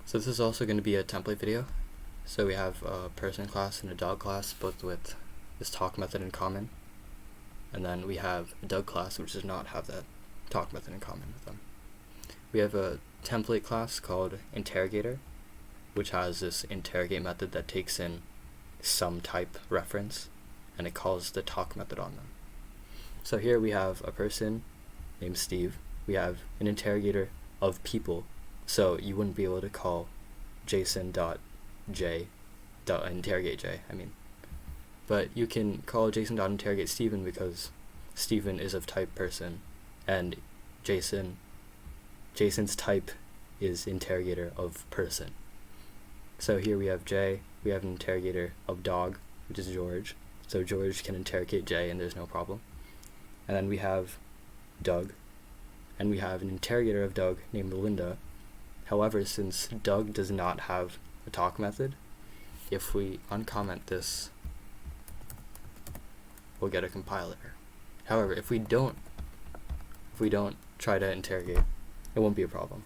So this is also going to be a template video. So we have a person class and a dog class, both with this talk method in common. And then we have a dog class, which does not have that talk method in common with them. We have a template class called interrogator, which has this interrogate method that takes in some type reference, and it calls the talk method on them. So here we have a person named Steve. We have an interrogator of people, so you wouldn't be able to call Jason.interrogate J, but you can call Jason.interrogate Steven because Steven is of type person, and Jason's type is interrogator of person. So here we have J, we have an interrogator of dog, which is George, so George can interrogate J and there's no problem. And then we have Doug, and we have an interrogator of Doug named Linda. However, since Doug does not have a talk method, if we uncomment this, we'll get a compile error. However, if we don't try to interrogate, it won't be a problem.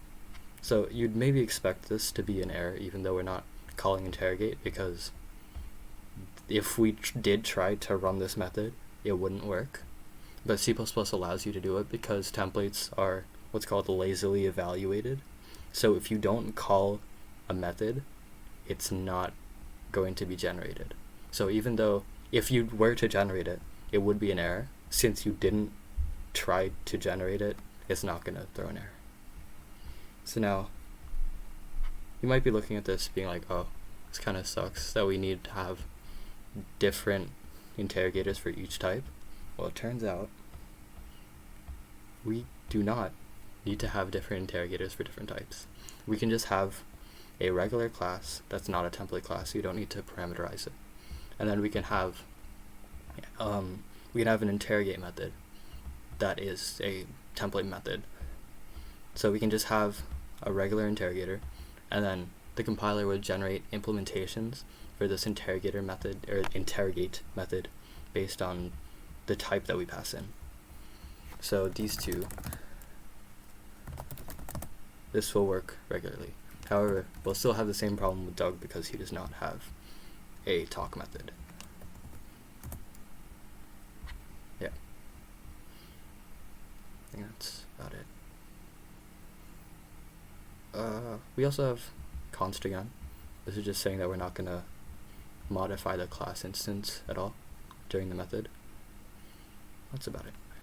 So you'd maybe expect this to be an error even though we're not calling interrogate, because if we did try to run this method, it wouldn't work. But C++ allows you to do it because templates are what's called lazily evaluated. So if you don't call a method, it's not going to be generated. So even though if you were to generate it, it would be an error. Since you didn't try to generate it, it's not going to throw an error. So now, you might be looking at this being like, oh, this kind of sucks that we need to have different interrogators for each type. Well, it turns out we do not need to have different interrogators for different types. We can just have a regular class that's not a template class, so you don't need to parameterize it. And then we can have an interrogate method that is a template method. So we can just have a regular interrogator, and then the compiler would generate implementations for this interrogator method or interrogate method based on the type that we pass in. So these two, this will work regularly. However, we'll still have the same problem with Doug because he does not have a talk method. Yeah. I think that's about it. We also have const again. This is just saying that we're not going to modify the class instance at all during the method. That's about it.